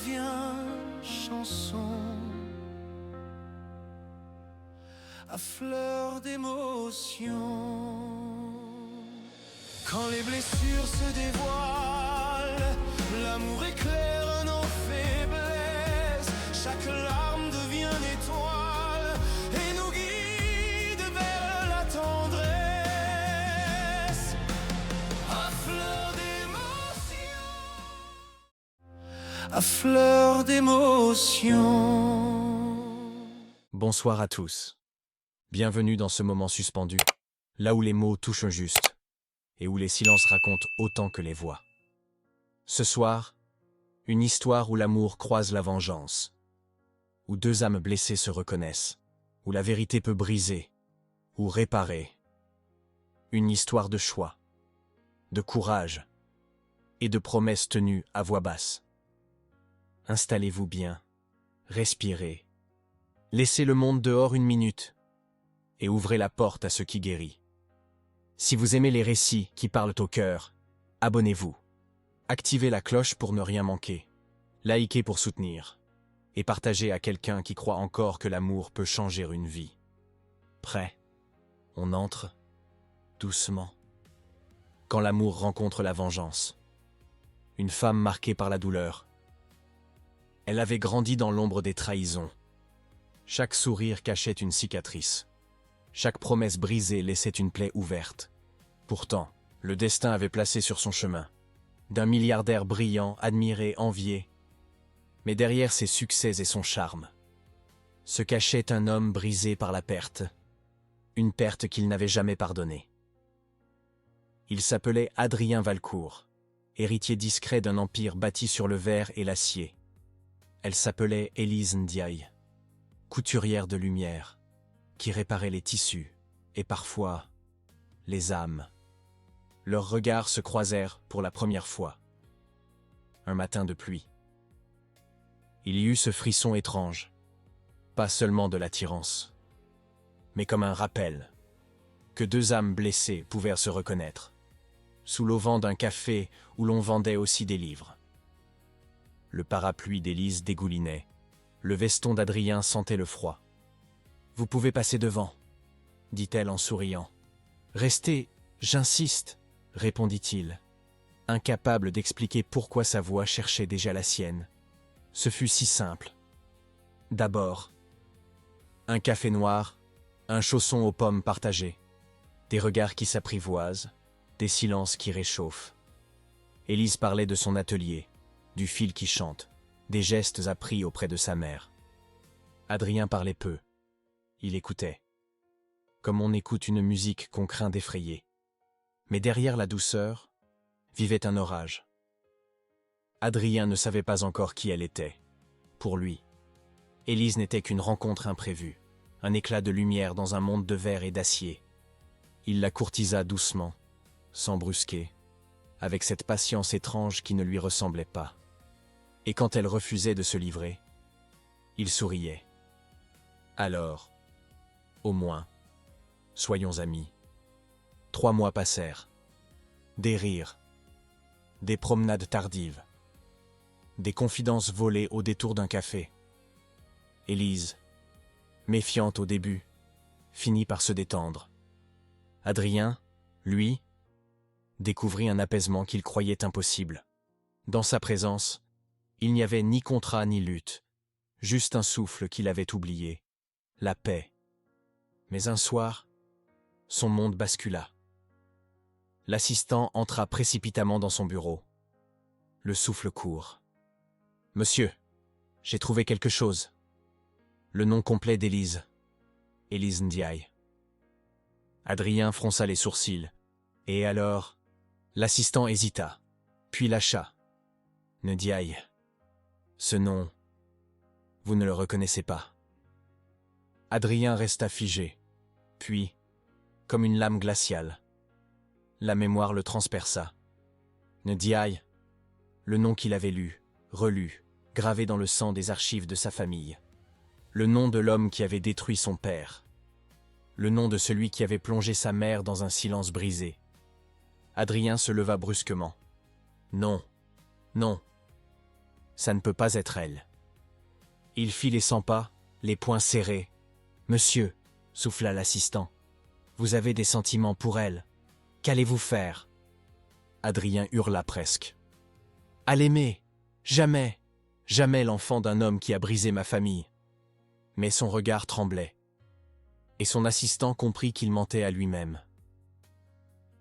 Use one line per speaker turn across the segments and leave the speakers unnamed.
devient chanson à fleur d'émotion. Quand les blessures se dévoilent, l'amour éclaire nos faiblesses. Chaque larme devient une étoile et nous guide vers la tendresse. À fleur d'émotion, à fleur d'émotion.
Bonsoir à tous. Bienvenue dans ce moment suspendu, là où les mots touchent juste, et où les silences racontent autant que les voix. Ce soir, une histoire où l'amour croise la vengeance, où deux âmes blessées se reconnaissent, où la vérité peut briser, ou réparer. Une histoire de choix, de courage, et de promesses tenues à voix basse. Installez-vous bien, respirez, laissez le monde dehors une minute, et ouvrez la porte à ce qui guérit. Si vous aimez les récits qui parlent au cœur, abonnez-vous. Activez la cloche pour ne rien manquer. Likez pour soutenir. Et partagez à quelqu'un qui croit encore que l'amour peut changer une vie. Prêt? On entre doucement. Quand l'amour rencontre la vengeance. Une femme marquée par la douleur. Elle avait grandi dans l'ombre des trahisons. Chaque sourire cachait une cicatrice. Chaque promesse brisée laissait une plaie ouverte. Pourtant, le destin avait placé sur son chemin d'un milliardaire brillant, admiré, envié. Mais derrière ses succès et son charme, se cachait un homme brisé par la perte, une perte qu'il n'avait jamais pardonnée. Il s'appelait Adrien Valcourt, héritier discret d'un empire bâti sur le verre et l'acier. Elle s'appelait Élise Ndiaye, couturière de lumière, qui réparait les tissus, et parfois les âmes. Leurs regards se croisèrent pour la première fois. Un matin de pluie. Il y eut ce frisson étrange, pas seulement de l'attirance, mais comme un rappel, que deux âmes blessées pouvaient se reconnaître, sous l'auvent d'un café où l'on vendait aussi des livres. Le parapluie d'Élise dégoulinait, le veston d'Adrien sentait le froid. « Vous pouvez passer devant, » dit-elle en souriant. « Restez, j'insiste, » répondit-il, incapable d'expliquer pourquoi sa voix cherchait déjà la sienne. Ce fut si simple. D'abord, un café noir, un chausson aux pommes partagé, des regards qui s'apprivoisent, des silences qui réchauffent. Élise parlait de son atelier, du fil qui chante, des gestes appris auprès de sa mère. Adrien parlait peu. Il écoutait, comme on écoute une musique qu'on craint d'effrayer. Mais derrière la douceur, vivait un orage. Adrien ne savait pas encore qui elle était. Pour lui, Élise n'était qu'une rencontre imprévue, un éclat de lumière dans un monde de verre et d'acier. Il la courtisa doucement, sans brusquer, avec cette patience étrange qui ne lui ressemblait pas. Et quand elle refusait de se livrer, il souriait. Alors, au moins, soyons amis. 3 mois passèrent. Des rires, des promenades tardives, des confidences volées au détour d'un café. Élise, méfiante au début, finit par se détendre. Adrien, lui, découvrit un apaisement qu'il croyait impossible. Dans sa présence, il n'y avait ni contrat ni lutte, juste un souffle qu'il avait oublié, la paix. Mais un soir, son monde bascula. L'assistant entra précipitamment dans son bureau. Le souffle court. « Monsieur, j'ai trouvé quelque chose. » Le nom complet d'Élise. Élise Ndiaye. Adrien fronça les sourcils. Et alors, l'assistant hésita, puis lâcha. « Ndiaye. Ce nom, vous ne le reconnaissez pas. » Adrien resta figé, puis, comme une lame glaciale, la mémoire le transperça. Ndiaye, le nom qu'il avait lu, relu, gravé dans le sang des archives de sa famille. Le nom de l'homme qui avait détruit son père. Le nom de celui qui avait plongé sa mère dans un silence brisé. Adrien se leva brusquement. Non, non. Ça ne peut pas être elle. Il fit les 100 pas, les poings serrés. « Monsieur, souffla l'assistant, vous avez des sentiments pour elle. Qu'allez-vous faire ?» Adrien hurla presque. « À l'aimer, jamais, jamais l'enfant d'un homme qui a brisé ma famille. » Mais son regard tremblait. Et son assistant comprit qu'il mentait à lui-même.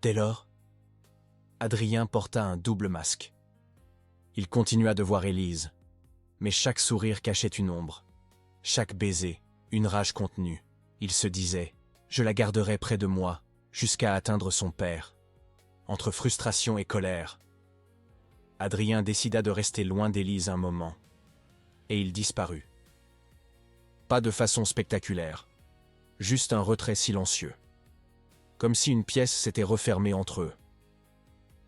Dès lors, Adrien porta un double masque. Il continua de voir Élise, mais chaque sourire cachait une ombre, chaque baiser, une rage contenue. Il se disait « Je la garderai près de moi, jusqu'à atteindre son père. » Entre frustration et colère, Adrien décida de rester loin d'Élise un moment, et il disparut. Pas de façon spectaculaire, juste un retrait silencieux, comme si une pièce s'était refermée entre eux.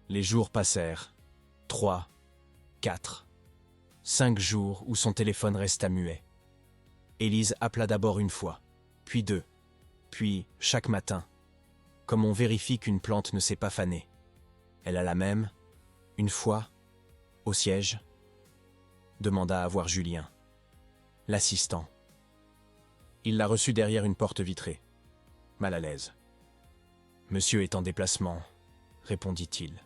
Les jours passèrent, 3, 4, 5 jours où son téléphone resta muet. Élise appela d'abord une fois, puis 2, puis chaque matin, comme on vérifie qu'une plante ne s'est pas fanée. Elle alla même, une fois, au siège, demanda à voir Julien, l'assistant. Il la reçut derrière une porte vitrée, mal à l'aise. « Monsieur est en déplacement », répondit-il.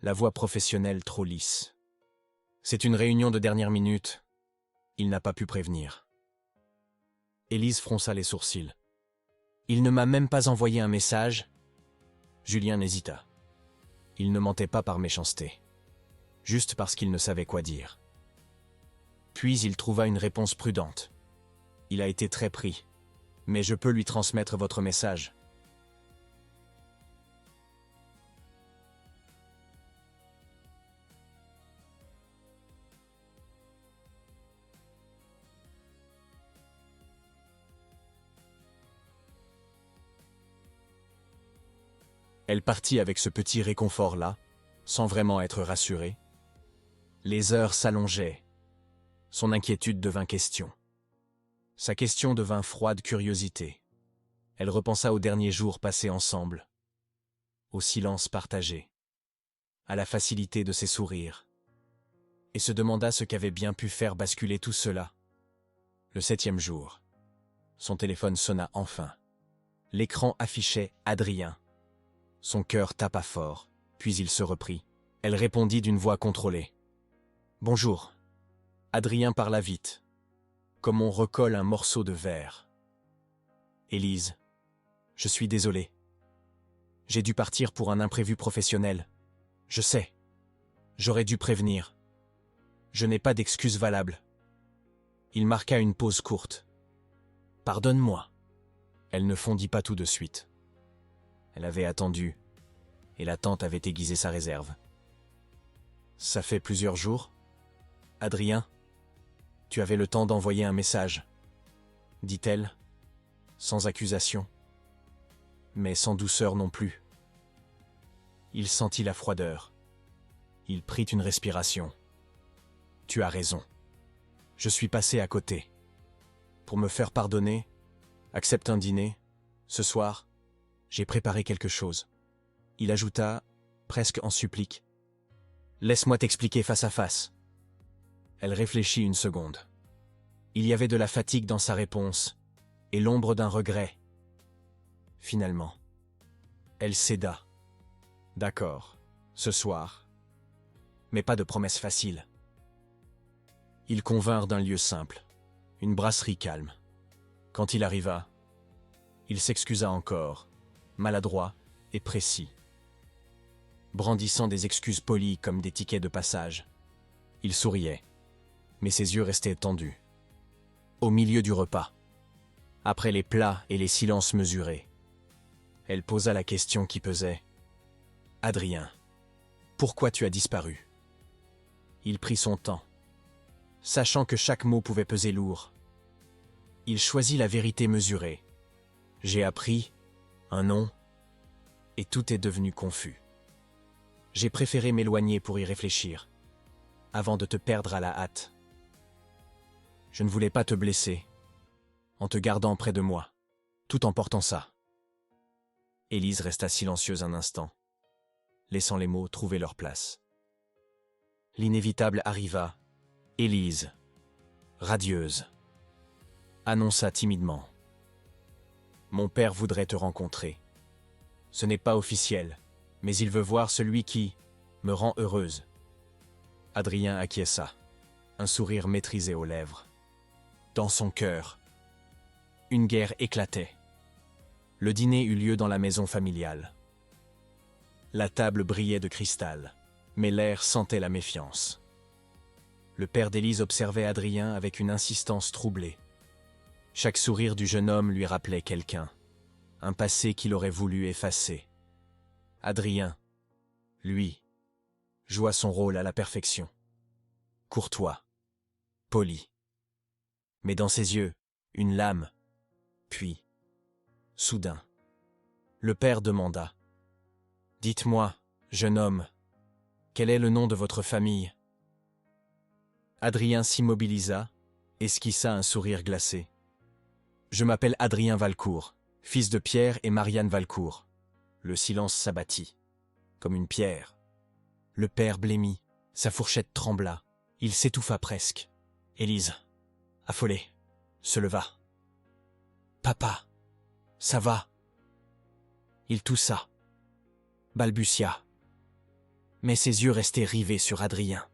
La voix professionnelle trop lisse. « C'est une réunion de dernière minute. Il n'a pas pu prévenir. » Élise fronça les sourcils. « Il ne m'a même pas envoyé un message ?» Julien hésita. Il ne mentait pas par méchanceté, juste parce qu'il ne savait quoi dire. Puis il trouva une réponse prudente. « Il a été très pris, mais je peux lui transmettre votre message. » Elle partit avec ce petit réconfort-là, sans vraiment être rassurée. Les heures s'allongeaient. Son inquiétude devint question. Sa question devint froide curiosité. Elle repensa aux derniers jours passés ensemble, au silence partagé, à la facilité de ses sourires, et se demanda ce qu'avait bien pu faire basculer tout cela. Le 7e jour, son téléphone sonna enfin. L'écran affichait Adrien. Son cœur tapa fort, puis il se reprit. Elle répondit d'une voix contrôlée. « Bonjour. » Adrien parla vite, comme on recolle un morceau de verre. « Élise, je suis désolé. J'ai dû partir pour un imprévu professionnel. Je sais. J'aurais dû prévenir. Je n'ai pas d'excuse valable. » Il marqua une pause courte. « Pardonne-moi. » Elle ne fondit pas tout de suite. Elle avait attendu, et l'attente avait aiguisé sa réserve. « Ça fait plusieurs jours, Adrien, tu avais le temps d'envoyer un message, » dit-elle, sans accusation, mais sans douceur non plus. Il sentit la froideur. Il prit une respiration. « Tu as raison. Je suis passé à côté. Pour me faire pardonner, accepte un dîner, ce soir. J'ai préparé quelque chose. » Il ajouta, presque en supplique. « Laisse-moi t'expliquer face à face. » Elle réfléchit une seconde. Il y avait de la fatigue dans sa réponse, et l'ombre d'un regret. Finalement, elle céda. « D'accord, ce soir. Mais pas de promesse facile. » Ils convinrent d'un lieu simple, une brasserie calme. Quand il arriva, il s'excusa encore, maladroit et précis, brandissant des excuses polies comme des tickets de passage. Il souriait, mais ses yeux restaient tendus. Au milieu du repas, après les plats et les silences mesurés, elle posa la question qui pesait. « Adrien, pourquoi tu as disparu ?» Il prit son temps, sachant que chaque mot pouvait peser lourd. Il choisit la vérité mesurée. « J'ai appris un nom, et tout est devenu confus. J'ai préféré m'éloigner pour y réfléchir, avant de te perdre à la hâte. Je ne voulais pas te blesser, en te gardant près de moi, tout en portant ça. » Élise resta silencieuse un instant, laissant les mots trouver leur place. l'inévitable arriva. Élise, radieuse, annonça timidement. Mon père voudrait te rencontrer. Ce n'est pas officiel, mais il veut voir celui qui me rend heureuse. Adrien acquiesça, un sourire maîtrisé aux lèvres. Dans son cœur, une guerre éclatait. Le dîner eut lieu dans la maison familiale. La table brillait de cristal, mais l'air sentait la méfiance. Le père d'Élise observait Adrien avec une insistance troublée. Chaque sourire du jeune homme lui rappelait quelqu'un, un passé qu'il aurait voulu effacer. Adrien, lui, joua son rôle à la perfection. Courtois, poli. Mais dans ses yeux, une lame. Puis, soudain, le père demanda. « Dites-moi, jeune homme, quel est le nom de votre famille ?» Adrien s'immobilisa, esquissa un sourire glacé. « Je m'appelle Adrien Valcourt, fils de Pierre et Marianne Valcourt. » Le silence s'abattit, comme une pierre. Le père blêmit, sa fourchette trembla, il s'étouffa presque. Élise, affolée, se leva. « Papa, ça va ?» Il toussa, balbutia, mais ses yeux restaient rivés sur Adrien.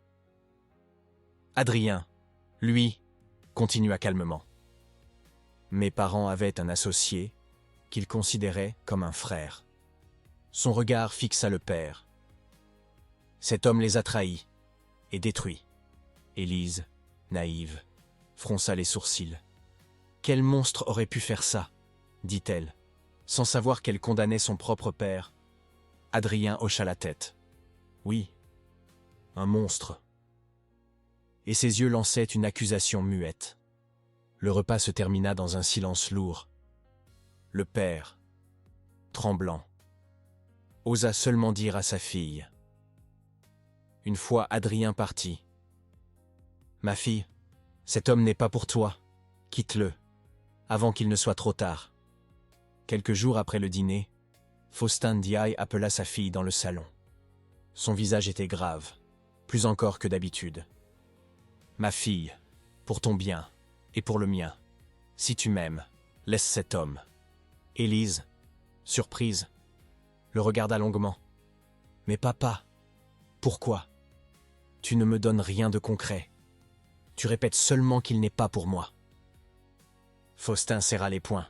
Adrien, lui, continua calmement. Mes parents avaient un associé qu'ils considéraient comme un frère. Son regard fixa le père. Cet homme les a trahis et détruits. Élise, naïve, fronça les sourcils. Quel monstre aurait pu faire ça, dit-elle, sans savoir qu'elle condamnait son propre père. Adrien hocha la tête. Oui, un monstre. Et ses yeux lançaient une accusation muette. Le repas se termina dans un silence lourd. Le père, tremblant, osa seulement dire à sa fille. Une fois Adrien parti. « Ma fille, cet homme n'est pas pour toi. Quitte-le, avant qu'il ne soit trop tard. » Quelques jours après le dîner, Faustin Ndiaye appela sa fille dans le salon. Son visage était grave, plus encore que d'habitude. « Ma fille, pour ton bien et pour le mien, si tu m'aimes, laisse cet homme. » Élise, surprise, le regarda longuement. « Mais papa, pourquoi? Tu ne me donnes rien de concret. Tu répètes seulement qu'il n'est pas pour moi. » Faustin serra les poings.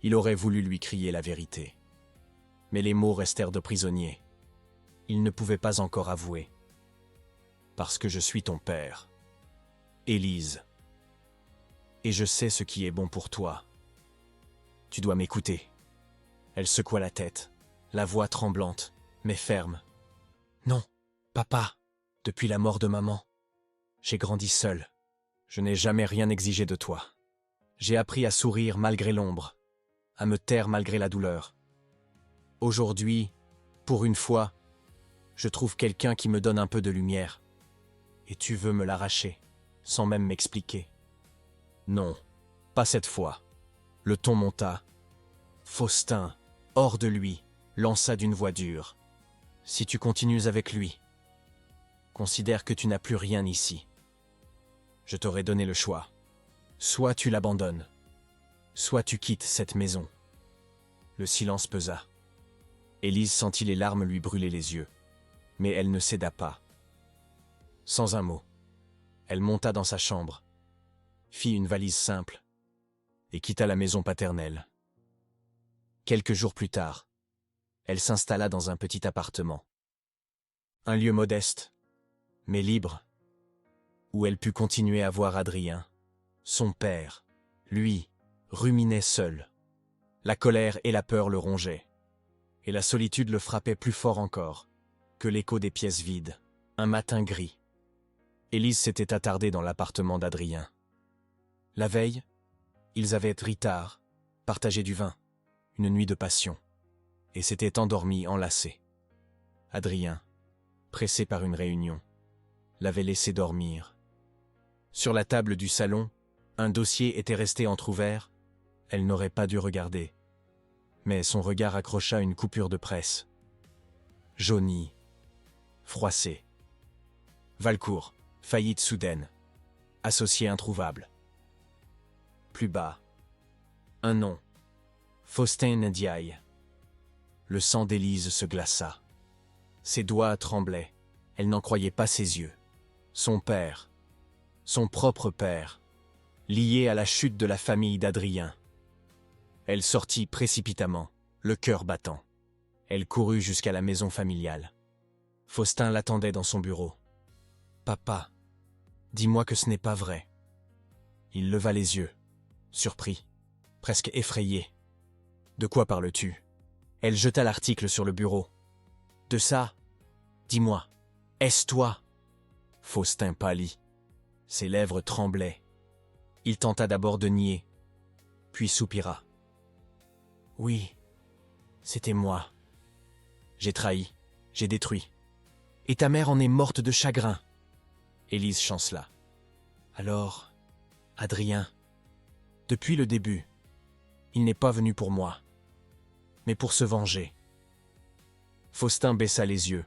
Il aurait voulu lui crier la vérité. Mais les mots restèrent de prisonnier. Il ne pouvait pas encore avouer. « Parce que je suis ton père, Élise. Et je sais ce qui est bon pour toi. Tu dois m'écouter. » Elle secoua la tête, la voix tremblante, mais ferme. « Non, papa, depuis la mort de maman, j'ai grandi seul. Je n'ai jamais rien exigé de toi. J'ai appris à sourire malgré l'ombre, à me taire malgré la douleur. Aujourd'hui, pour une fois, je trouve quelqu'un qui me donne un peu de lumière. Et tu veux me l'arracher, sans même m'expliquer. Non, pas cette fois. » Le ton monta. Faustin, hors de lui, lança d'une voix dure. « Si tu continues avec lui, considère que tu n'as plus rien ici. Je t'aurais donné le choix. Soit tu l'abandonnes, soit tu quittes cette maison. » Le silence pesa. Élise sentit les larmes lui brûler les yeux, mais elle ne céda pas. Sans un mot, elle monta dans sa chambre, fit une valise simple et quitta la maison paternelle. Quelques jours plus tard, elle s'installa dans un petit appartement. Un lieu modeste, mais libre, où elle put continuer à voir Adrien. Son père, lui, ruminait seul. La colère et la peur le rongeaient, et la solitude le frappait plus fort encore que l'écho des pièces vides. Un matin gris, Élise s'était attardée dans l'appartement d'Adrien. La veille, ils avaient ri tard, partagé du vin, une nuit de passion, et s'étaient endormis enlacés. Adrien, pressé par une réunion, l'avait laissé dormir. Sur la table du salon, un dossier était resté entrouvert. Elle n'aurait pas dû regarder, mais son regard accrocha une coupure de presse. Jaunie, froissée. Valcourt, faillite soudaine. Associé introuvable. Plus bas. Un nom. Faustin Ndiaye. Le sang d'Élise se glaça. Ses doigts tremblaient. Elle n'en croyait pas ses yeux. Son père. Son propre père. Lié à la chute de la famille d'Adrien. Elle sortit précipitamment, le cœur battant. Elle courut jusqu'à la maison familiale. Faustin l'attendait dans son bureau. « Papa, dis-moi que ce n'est pas vrai. » Il leva les yeux, surpris, presque effrayé. « De quoi parles-tu » Elle jeta l'article sur le bureau. « De ça ? Dis-moi, est-ce toi ?» Faustin pâlit. Ses lèvres tremblaient. Il tenta d'abord de nier, puis soupira. « Oui, c'était moi. J'ai trahi, j'ai détruit. Et ta mère en est morte de chagrin. » Élise chancela. « Alors, Adrien, depuis le début, il n'est pas venu pour moi, mais pour se venger. » Faustin baissa les yeux,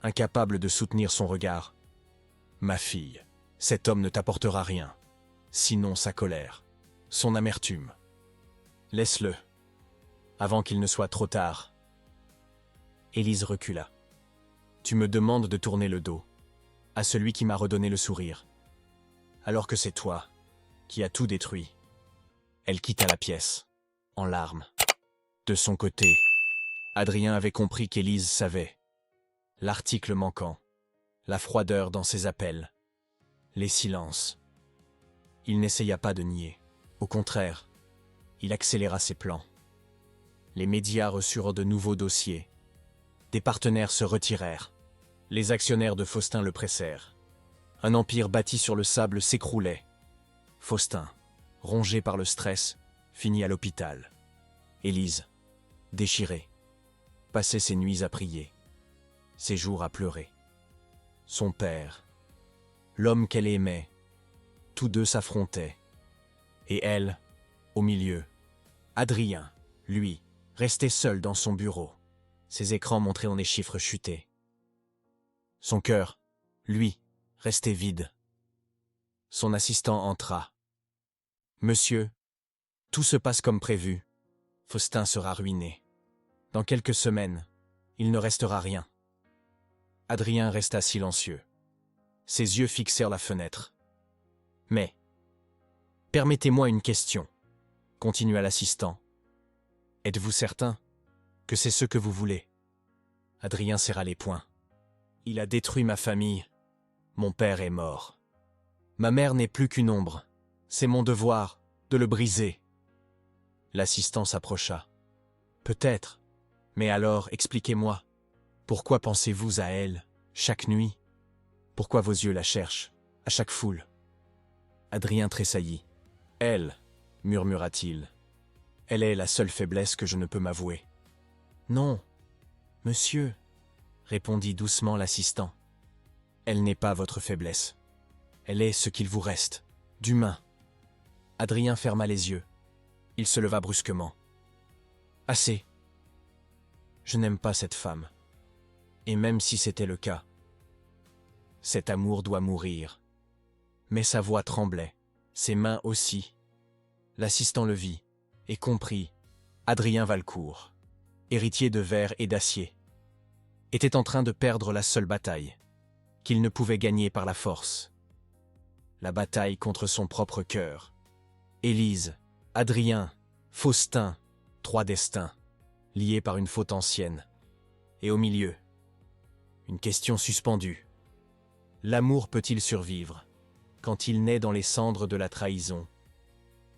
incapable de soutenir son regard. « Ma fille, cet homme ne t'apportera rien, sinon sa colère, son amertume. Laisse-le, avant qu'il ne soit trop tard. » Élise recula. « Tu me demandes de tourner le dos à celui qui m'a redonné le sourire, alors que c'est toi qui as tout détruit. » Elle quitta la pièce, en larmes. De son côté, Adrien avait compris qu'Élise savait. L'article manquant, la froideur dans ses appels, les silences. Il n'essaya pas de nier. Au contraire, il accéléra ses plans. Les médias reçurent de nouveaux dossiers. Des partenaires se retirèrent. Les actionnaires de Faustin le pressèrent. Un empire bâti sur le sable s'écroulait. Faustin, rongé par le stress, finit à l'hôpital. Élise, déchirée, passait ses nuits à prier, ses jours à pleurer. Son père, l'homme qu'elle aimait, tous deux s'affrontaient. Et elle, au milieu, Adrien, lui, restait seul dans son bureau. Ses écrans montraient en des chiffres chutés. Son cœur, lui, restait vide. Son assistant entra. « Monsieur, tout se passe comme prévu. Faustin sera ruiné. Dans quelques semaines, il ne restera rien. » Adrien resta silencieux. Ses yeux fixèrent la fenêtre. « Mais, permettez-moi une question, » continua l'assistant. « Êtes-vous certain que c'est ce que vous voulez ?» Adrien serra les poings. « Il a détruit ma famille. Mon père est mort. Ma mère n'est plus qu'une ombre. C'est mon devoir de le briser. » L'assistant s'approcha. « Peut-être, mais alors expliquez-moi. Pourquoi pensez-vous à elle chaque nuit? Pourquoi vos yeux la cherchent à chaque foule ?» Adrien tressaillit. « Elle, murmura-t-il. Elle est la seule faiblesse que je ne peux m'avouer. »« Non, monsieur, » répondit doucement l'assistant. « Elle n'est pas votre faiblesse. Elle est ce qu'il vous reste, d'humain. » Adrien ferma les yeux. Il se leva brusquement. « Assez. Je n'aime pas cette femme. Et même si c'était le cas, cet amour doit mourir. » Mais sa voix tremblait, ses mains aussi. L'assistant le vit et comprit. Adrien Valcourt, héritier de verre et d'acier, était en train de perdre la seule bataille qu'il ne pouvait gagner par la force. La bataille contre son propre cœur. Élise, Adrien, Faustin, trois destins, liés par une faute ancienne. Et au milieu, une question suspendue. L'amour peut-il survivre quand il naît dans les cendres de la trahison?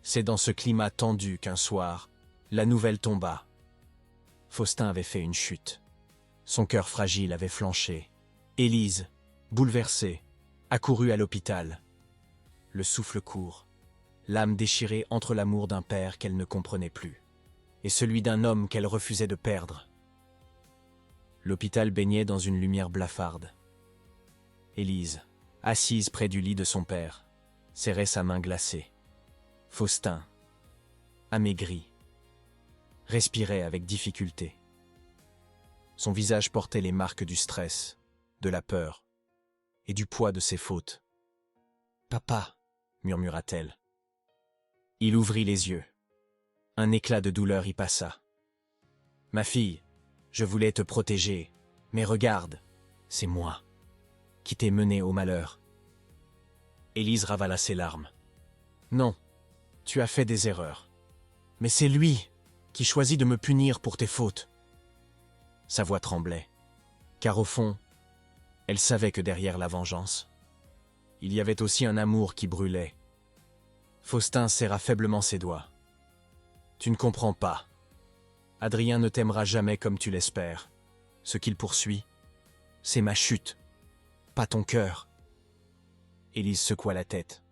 C'est dans ce climat tendu qu'un soir, la nouvelle tomba. Faustin avait fait une chute. Son cœur fragile avait flanché. Élise, bouleversée, accourut à l'hôpital. Le souffle court, l'âme déchirée entre l'amour d'un père qu'elle ne comprenait plus et celui d'un homme qu'elle refusait de perdre. L'hôpital baignait dans une lumière blafarde. Élise, assise près du lit de son père, serrait sa main glacée. Faustin, amaigri, respirait avec difficulté. Son visage portait les marques du stress, de la peur, et du poids de ses fautes. « Papa !» murmura-t-elle. Il ouvrit les yeux. Un éclat de douleur y passa. « Ma fille, je voulais te protéger, mais regarde, c'est moi qui t'ai menée au malheur. » Élise ravala ses larmes. « Non, tu as fait des erreurs. Mais c'est lui qui choisit de me punir pour tes fautes. » Sa voix tremblait, car au fond, elle savait que derrière la vengeance, il y avait aussi un amour qui brûlait. Faustin serra faiblement ses doigts. « Tu ne comprends pas. Adrien ne t'aimera jamais comme tu l'espères. Ce qu'il poursuit, c'est ma chute, pas ton cœur. » Élise secoua la tête.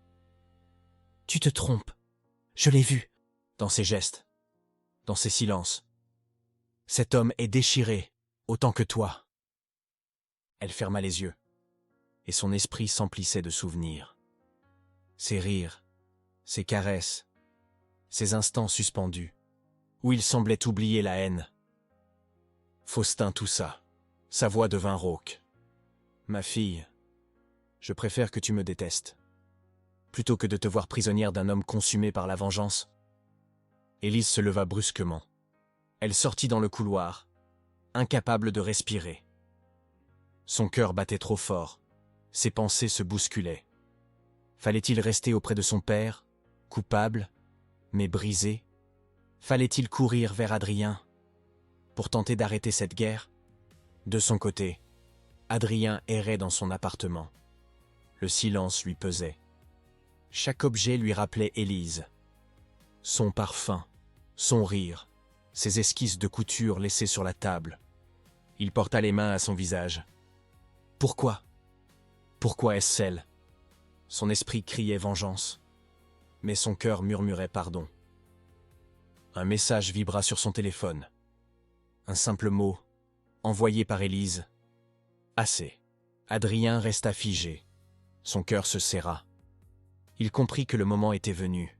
« Tu te trompes. Je l'ai vu. » Dans ses gestes, dans ses silences. « Cet homme est déchiré, autant que toi. » Elle ferma les yeux, et son esprit s'emplissait de souvenirs. Ses rires, ses caresses, ses instants suspendus, où il semblait oublier la haine. Faustin toussa, sa voix devint rauque. « Ma fille, je préfère que tu me détestes, plutôt que de te voir prisonnière d'un homme consumé par la vengeance. » Élise se leva brusquement. Elle sortit dans le couloir, incapable de respirer. Son cœur battait trop fort, ses pensées se bousculaient. Fallait-il rester auprès de son père, coupable, mais brisé? Fallait-il courir vers Adrien pour tenter d'arrêter cette guerre? De son côté, Adrien errait dans son appartement. Le silence lui pesait. Chaque objet lui rappelait Élise. Son parfum, son rire, ses esquisses de couture laissées sur la table. Il porta les mains à son visage. Pourquoi? Pourquoi est-ce elle? Son esprit criait vengeance, mais son cœur murmurait pardon. Un message vibra sur son téléphone. Un simple mot, envoyé par Élise. Assez. Adrien resta figé. Son cœur se serra. Il comprit que le moment était venu.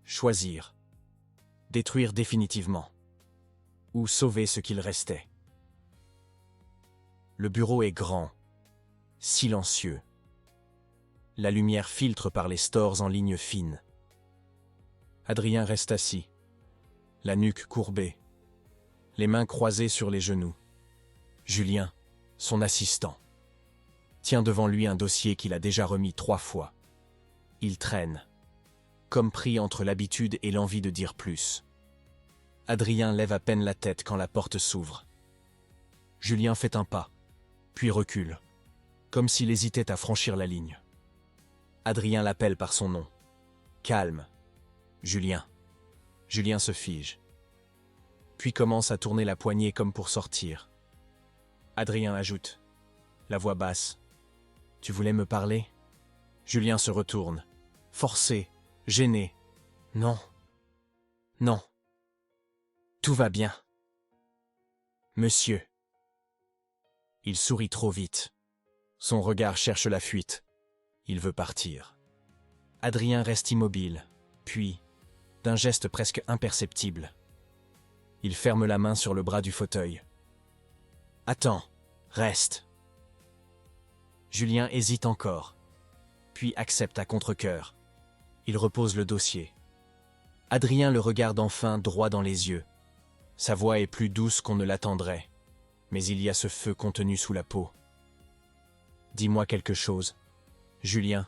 Choisir. Détruire définitivement. Ou sauver ce qu'il restait. Le bureau est grand, silencieux. La lumière filtre par les stores en lignes fines. Adrien reste assis, la nuque courbée, les mains croisées sur les genoux. Julien, son assistant, tient devant lui un dossier qu'il a déjà remis 3 fois. Il traîne, comme pris entre l'habitude et l'envie de dire plus. Adrien lève à peine la tête quand la porte s'ouvre. Julien fait un pas, puis recule, comme s'il hésitait à franchir la ligne. Adrien l'appelle par son nom. Calme. Julien. Julien se fige, puis commence à tourner la poignée comme pour sortir. Adrien ajoute, la voix basse. « Tu voulais me parler ?» Julien se retourne, forcé, gêné. « Non. Non. Tout va bien. » « Monsieur. » Il sourit trop vite. Son regard cherche la fuite. Il veut partir. Adrien reste immobile, puis, d'un geste presque imperceptible, il ferme la main sur le bras du fauteuil. « Attends, reste. » Julien hésite encore, puis accepte à contre-cœur. Il repose le dossier. Adrien le regarde enfin droit dans les yeux. Sa voix est plus douce qu'on ne l'attendrait, mais il y a ce feu contenu sous la peau. « Dis-moi quelque chose, Julien.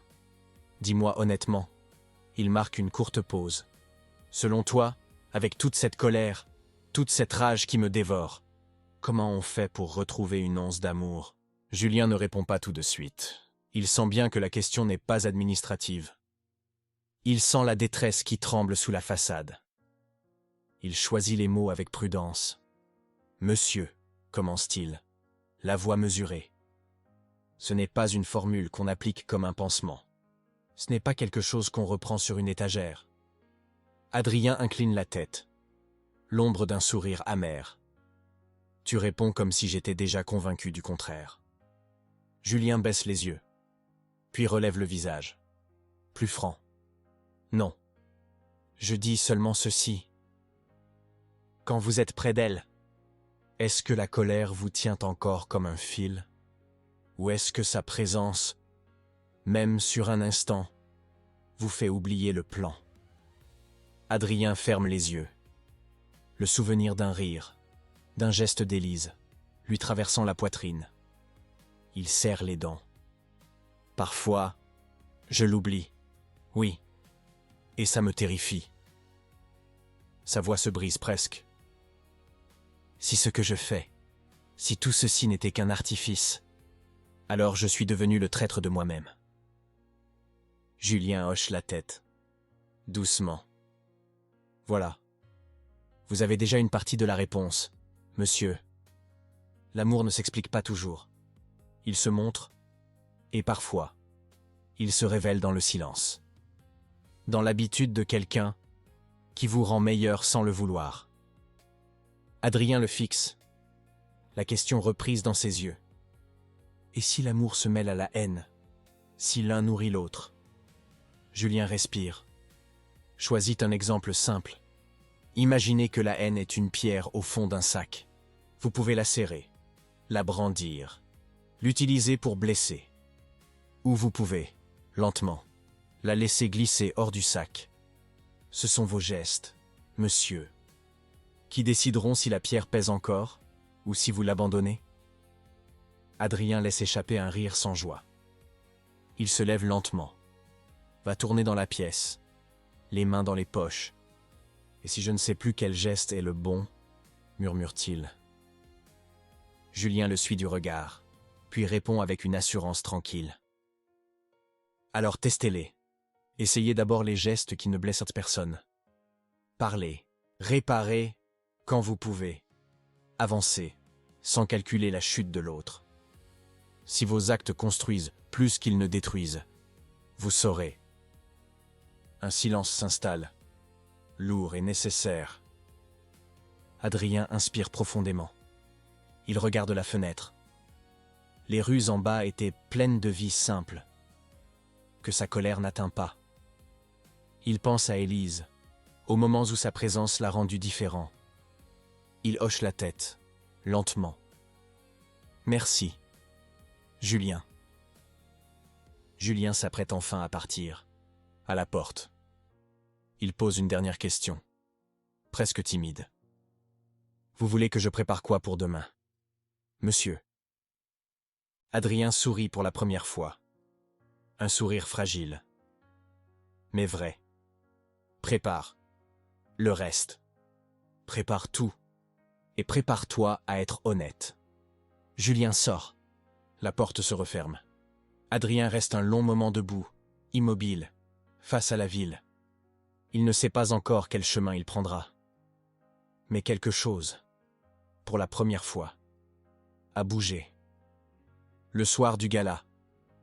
Dis-moi honnêtement. » Il marque une courte pause. « Selon toi, avec toute cette colère, toute cette rage qui me dévore, comment on fait pour retrouver une once d'amour ?» Julien ne répond pas tout de suite. Il sent bien que la question n'est pas administrative. Il sent la détresse qui tremble sous la façade. Il choisit les mots avec prudence. « Monsieur », commence-t-il, la voix mesurée. Ce n'est pas une formule qu'on applique comme un pansement. Ce n'est pas quelque chose qu'on reprend sur une étagère. Adrien incline la tête, l'ombre d'un sourire amer. Tu réponds comme si j'étais déjà convaincu du contraire. Julien baisse les yeux, puis relève le visage, plus franc. Non, je dis seulement ceci. Quand vous êtes près d'elle, est-ce que la colère vous tient encore comme un fil? Ou est-ce que sa présence même sur un instant, vous fait oublier le plan. Adrien ferme les yeux. Le souvenir d'un rire, d'un geste d'Élise, lui traversant la poitrine. Il serre les dents. Parfois, je l'oublie. Oui. Et ça me terrifie. Sa voix se brise presque. Si ce que je fais, si tout ceci n'était qu'un artifice, alors je suis devenu le traître de moi-même. Julien hoche la tête, doucement. Voilà. Vous avez déjà une partie de la réponse, monsieur. L'amour ne s'explique pas toujours. Il se montre, et parfois, il se révèle dans le silence. Dans l'habitude de quelqu'un qui vous rend meilleur sans le vouloir. Adrien le fixe, la question reprise dans ses yeux. Et si l'amour se mêle à la haine, si l'un nourrit l'autre? Julien respire, choisit un exemple simple. Imaginez que la haine est une pierre au fond d'un sac. Vous pouvez la serrer, la brandir, l'utiliser pour blesser. Ou vous pouvez, lentement, la laisser glisser hors du sac. Ce sont vos gestes, monsieur, qui décideront si la pierre pèse encore ou si vous l'abandonnez. Adrien laisse échapper un rire sans joie. Il se lève lentement, va tourner dans la pièce, les mains dans les poches. Et si je ne sais plus quel geste est le bon, murmure-t-il. Julien le suit du regard, puis répond avec une assurance tranquille. Alors testez-les. Essayez d'abord les gestes qui ne blessent personne. Parlez, réparez quand vous pouvez. Avancez, sans calculer la chute de l'autre. Si vos actes construisent plus qu'ils ne détruisent, vous saurez. Un silence s'installe, lourd et nécessaire. Adrien inspire profondément. Il regarde la fenêtre. Les rues en bas étaient pleines de vie simple, que sa colère n'atteint pas. Il pense à Élise, aux moments où sa présence l'a rendu différent. Il hoche la tête, lentement. Merci, Julien. Julien s'apprête enfin à partir, à la porte. Il pose une dernière question, presque timide. Vous voulez que je prépare quoi pour demain, monsieur? Adrien sourit pour la première fois. Un sourire fragile, mais vrai. Prépare le reste. Prépare tout. Et prépare-toi à être honnête. Julien sort. La porte se referme. Adrien reste un long moment debout, immobile, face à la ville. Il ne sait pas encore quel chemin il prendra. Mais quelque chose, pour la première fois, a bougé. Le soir du gala,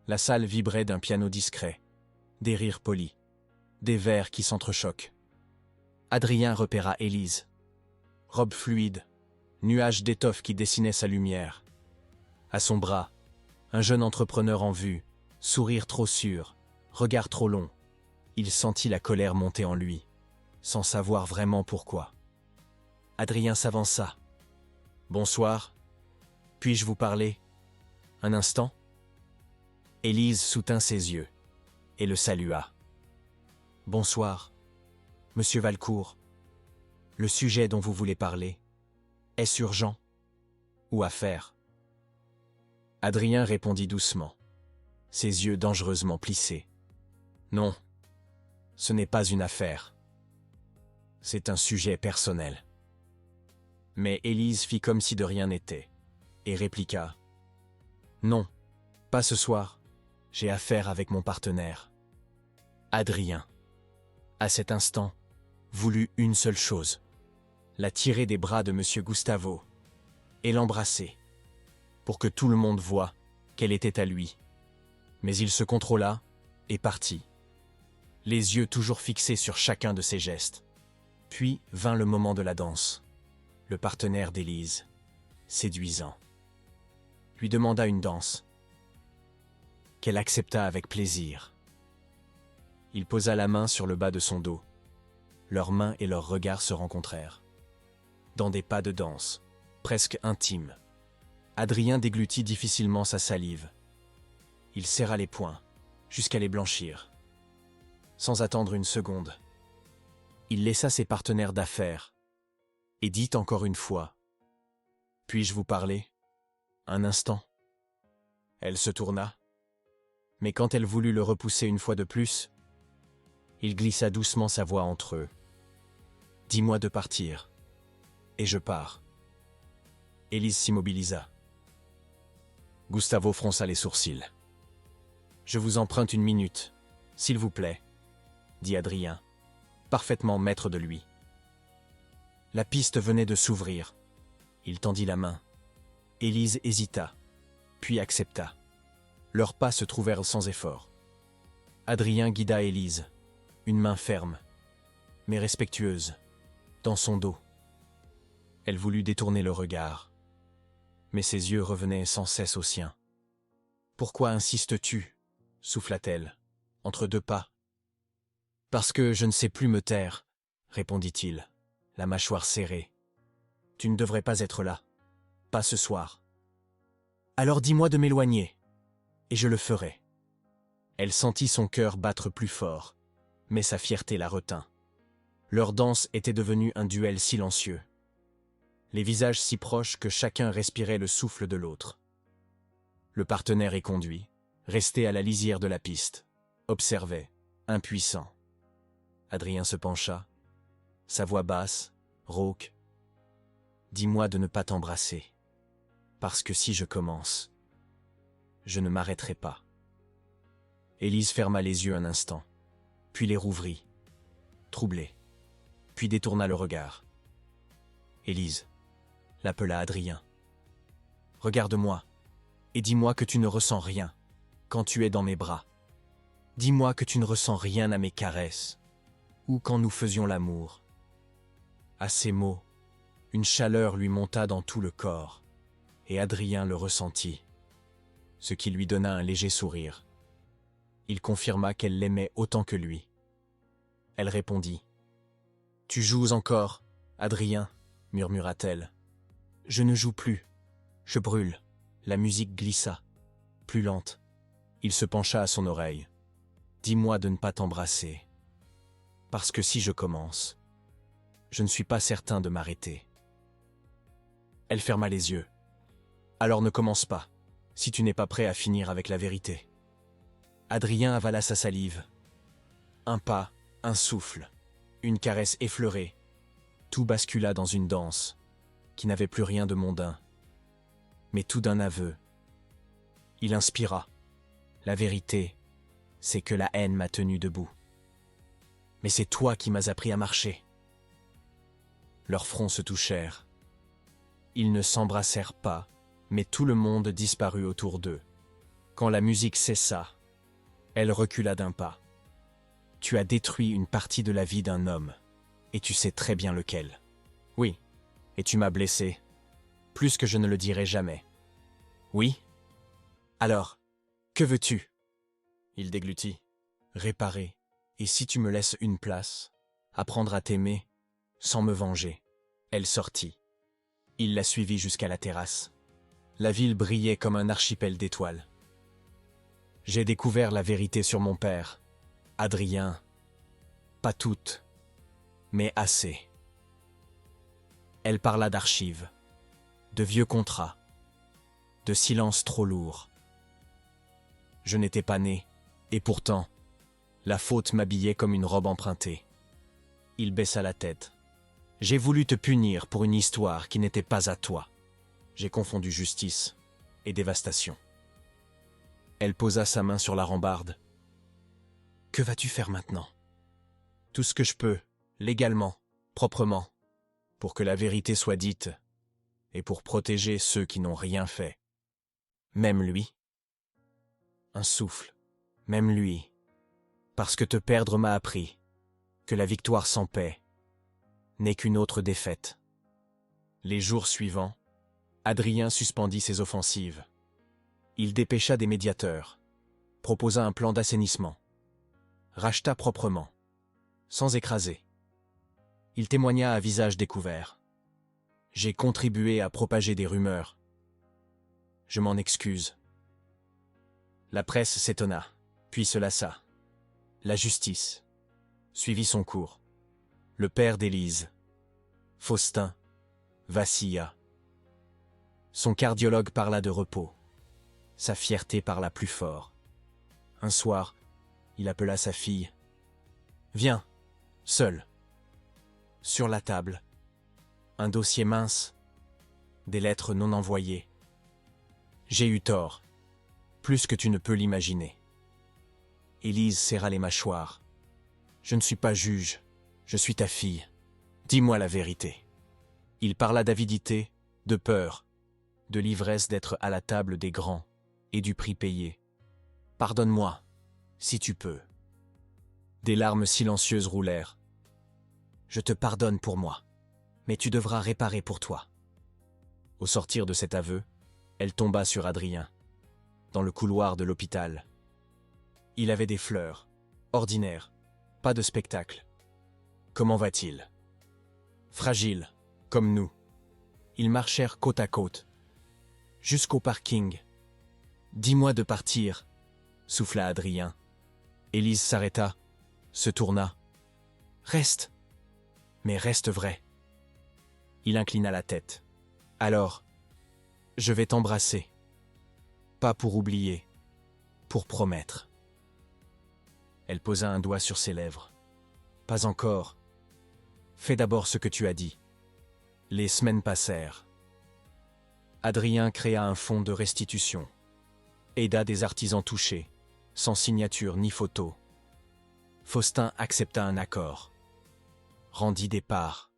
la salle vibrait d'un piano discret, des rires polis, des verres qui s'entrechoquent. Adrien repéra Élise. Robe fluide, nuage d'étoffe qui dessinait sa lumière. À son bras, un jeune entrepreneur en vue, sourire trop sûr, regard trop long. Il sentit la colère monter en lui, sans savoir vraiment pourquoi. Adrien s'avança. « Bonsoir. Puis-je vous parler? Un instant ?» Élise soutint ses yeux et le salua. « Bonsoir, monsieur Valcourt. Le sujet dont vous voulez parler, est-ce urgent ou affaire ?» Adrien répondit doucement, ses yeux dangereusement plissés. « Non, ce n'est pas une affaire. C'est un sujet personnel. » Mais Élise fit comme si de rien n'était, et répliqua. « Non, pas ce soir. J'ai affaire avec mon partenaire. » Adrien, à cet instant, voulut une seule chose, la tirer des bras de M. Gustavo, et l'embrasser, pour que tout le monde voie qu'elle était à lui. Mais il se contrôla et partit, les yeux toujours fixés sur chacun de ses gestes. Puis vint le moment de la danse. Le partenaire d'Élise, séduisant, lui demanda une danse, qu'elle accepta avec plaisir. Il posa la main sur le bas de son dos. Leurs mains et leurs regards se rencontrèrent. Dans des pas de danse, presque intimes, Adrien déglutit difficilement sa salive. Il serra les poings, jusqu'à les blanchir. Sans attendre une seconde, il laissa ses partenaires d'affaires et dit encore une fois « Puis-je vous parler ? Un instant ?» Elle se tourna, mais quand elle voulut le repousser une fois de plus, il glissa doucement sa voix entre eux. « Dis-moi de partir, et je pars. » Élise s'immobilisa. Gustavo fronça les sourcils. « Je vous emprunte une minute, s'il vous plaît, » dit Adrien, parfaitement maître de lui. La piste venait de s'ouvrir. Il tendit la main. Élise hésita, puis accepta. Leurs pas se trouvèrent sans effort. Adrien guida Élise, une main ferme, mais respectueuse, dans son dos. Elle voulut détourner le regard, mais ses yeux revenaient sans cesse aux siens. « Pourquoi insistes-tu » souffla-t-elle, entre deux pas. « Parce que je ne sais plus me taire, » répondit-il, la mâchoire serrée. « Tu ne devrais pas être là, pas ce soir. Alors dis-moi de m'éloigner, et je le ferai. » Elle sentit son cœur battre plus fort, mais sa fierté la retint. Leur danse était devenue un duel silencieux. Les visages si proches que chacun respirait le souffle de l'autre. Le partenaire éconduit, resté à la lisière de la piste, observait, impuissant. Adrien se pencha, sa voix basse, rauque. « Dis-moi de ne pas t'embrasser, parce que si je commence, je ne m'arrêterai pas. » Élise ferma les yeux un instant, puis les rouvrit, troublée, puis détourna le regard. Élise, l'appela Adrien. « Regarde-moi, et dis-moi que tu ne ressens rien quand tu es dans mes bras. Dis-moi que tu ne ressens rien à mes caresses, ou quand nous faisions l'amour. » À ces mots, une chaleur lui monta dans tout le corps, et Adrien le ressentit, ce qui lui donna un léger sourire. Il confirma qu'elle l'aimait autant que lui. Elle répondit. « Tu joues encore, Adrien ?» murmura-t-elle. « Je ne joue plus, je brûle. » La musique glissa, plus lente. Il se pencha à son oreille. « Dis-moi de ne pas t'embrasser, parce que si je commence, je ne suis pas certain de m'arrêter. » Elle ferma les yeux. « Alors ne commence pas, si tu n'es pas prêt à finir avec la vérité. » Adrien avala sa salive. Un pas, un souffle, une caresse effleurée. Tout bascula dans une danse qui n'avait plus rien de mondain, mais tout d'un aveu. Il inspira. La vérité, c'est que la haine m'a tenu debout. Mais c'est toi qui m'as appris à marcher. Leurs fronts se touchèrent. Ils ne s'embrassèrent pas, mais tout le monde disparut autour d'eux. Quand la musique cessa, elle recula d'un pas. Tu as détruit une partie de la vie d'un homme, et tu sais très bien lequel. Oui, et tu m'as blessé, plus que je ne le dirai jamais. Oui? Alors, que veux-tu? Il déglutit. Réparer, et si tu me laisses une place, apprendre à t'aimer, sans me venger. Elle sortit. Il la suivit jusqu'à la terrasse. La ville brillait comme un archipel d'étoiles. J'ai découvert la vérité sur mon père, Adrien. Pas toute, mais assez. Elle parla d'archives, de vieux contrats, de silences trop lourds. Je n'étais pas né, et pourtant, la faute m'habillait comme une robe empruntée. Il baissa la tête. J'ai voulu te punir pour une histoire qui n'était pas à toi. J'ai confondu justice et dévastation. Elle posa sa main sur la rambarde. Que vas-tu faire maintenant? Tout ce que je peux, légalement, proprement, pour que la vérité soit dite et pour protéger ceux qui n'ont rien fait. Même lui. Un souffle, même lui, parce que te perdre m'a appris que la victoire sans paix n'est qu'une autre défaite. Les jours suivants, Adrien suspendit ses offensives. Il dépêcha des médiateurs, proposa un plan d'assainissement, racheta proprement, sans écraser. Il témoigna à visage découvert. J'ai contribué à propager des rumeurs. Je m'en excuse. La presse s'étonna. Puis se lassa. La justice suivit son cours. Le père d'Élise, Faustin, vacilla. Son cardiologue parla de repos. Sa fierté parla plus fort. Un soir, il appela sa fille. « Viens, seul. » Sur la table, un dossier mince, des lettres non envoyées. « J'ai eu tort, plus que tu ne peux l'imaginer. » Élise serra les mâchoires. « Je ne suis pas juge, je suis ta fille. Dis-moi la vérité. » Il parla d'avidité, de peur, de l'ivresse d'être à la table des grands et du prix payé. « Pardonne-moi, si tu peux. » Des larmes silencieuses roulèrent. « Je te pardonne pour moi, mais tu devras réparer pour toi. » Au sortir de cet aveu, elle tomba sur Adrien, dans le couloir de l'hôpital. Il avait des fleurs, ordinaires, pas de spectacle. Comment va-t-il? Fragile, comme nous. Ils marchèrent côte à côte, jusqu'au parking. « Dis-moi de partir, » souffla Adrien. Élise s'arrêta, se tourna. « Reste, mais reste vrai. » Il inclina la tête. « Alors, je vais t'embrasser. Pas pour oublier, pour promettre. » Elle posa un doigt sur ses lèvres. « Pas encore. Fais d'abord ce que tu as dit. » Les semaines passèrent. Adrien créa un fonds de restitution, aida des artisans touchés, sans signature ni photo. Faustin accepta un accord, rendit des parts,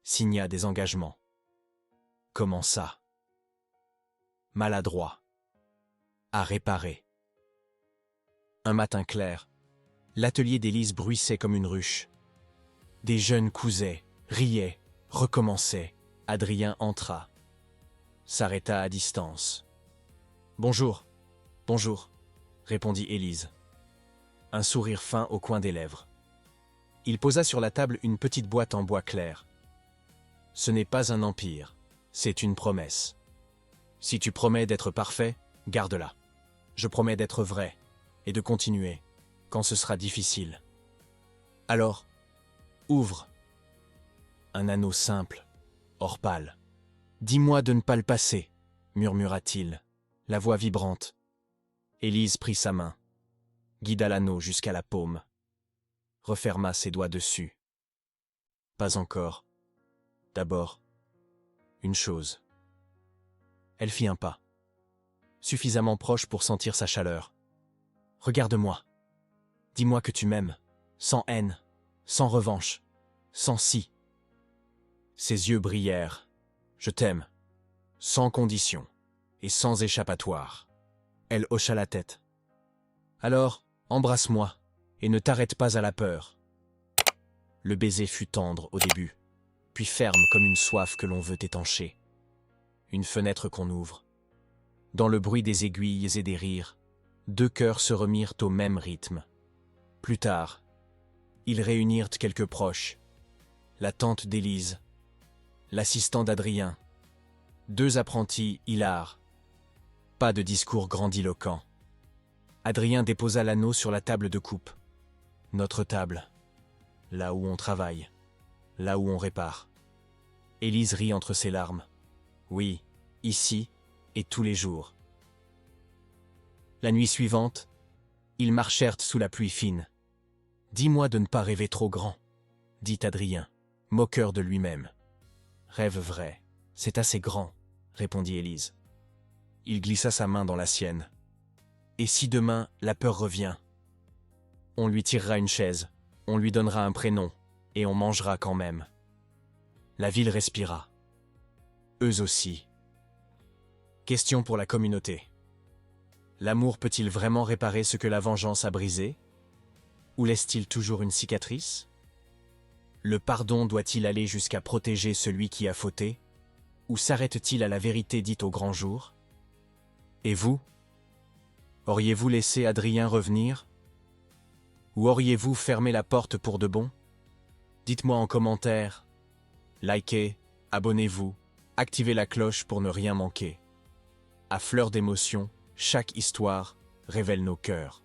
signa des engagements. Commença, maladroit, à réparer. Un matin clair, l'atelier d'Élise bruissait comme une ruche. Des jeunes cousaient, riaient, recommençaient. Adrien entra, s'arrêta à distance. « Bonjour, bonjour, » répondit Élise. Un sourire fin au coin des lèvres. Il posa sur la table une petite boîte en bois clair. « Ce n'est pas un empire, c'est une promesse. Si tu promets d'être parfait, garde-la. Je promets d'être vrai et de continuer quand ce sera difficile. Alors, ouvre. » Un anneau simple, or pâle. « Dis-moi de ne pas le passer, » murmura-t-il, la voix vibrante. Élise prit sa main, guida l'anneau jusqu'à la paume, referma ses doigts dessus. Pas encore. D'abord, une chose. Elle fit un pas, suffisamment proche pour sentir sa chaleur. « Regarde-moi. Dis-moi que tu m'aimes, sans haine, sans revanche, sans si. » Ses yeux brillèrent. « Je t'aime, sans condition et sans échappatoire. » Elle hocha la tête. « Alors, embrasse-moi et ne t'arrête pas à la peur. » Le baiser fut tendre au début, puis ferme comme une soif que l'on veut étancher. Une fenêtre qu'on ouvre. Dans le bruit des aiguilles et des rires, deux cœurs se remirent au même rythme. Plus tard, ils réunirent quelques proches. La tante d'Élise, l'assistant d'Adrien, deux apprentis hilars. Pas de discours grandiloquent. Adrien déposa l'anneau sur la table de coupe. Notre table, là où on travaille, là où on répare. Élise rit entre ses larmes. Oui, ici et tous les jours. La nuit suivante, ils marchèrent sous la pluie fine. « Dis-moi de ne pas rêver trop grand, » dit Adrien, moqueur de lui-même. « Rêve vrai, c'est assez grand, » répondit Élise. Il glissa sa main dans la sienne. « Et si demain, la peur revient? On lui tirera une chaise, on lui donnera un prénom, et on mangera quand même. » La ville respira. Eux aussi. Question pour la communauté. L'amour peut-il vraiment réparer ce que la vengeance a brisé? Ou laisse-t-il toujours une cicatrice? Le pardon doit-il aller jusqu'à protéger celui qui a fauté? Ou s'arrête-t-il à la vérité dite au grand jour? Et vous? Auriez-vous laissé Adrien revenir? Ou auriez-vous fermé la porte pour de bon? Dites-moi en commentaire. Likez, abonnez-vous, activez la cloche pour ne rien manquer. À fleur d'émotion, chaque histoire révèle nos cœurs.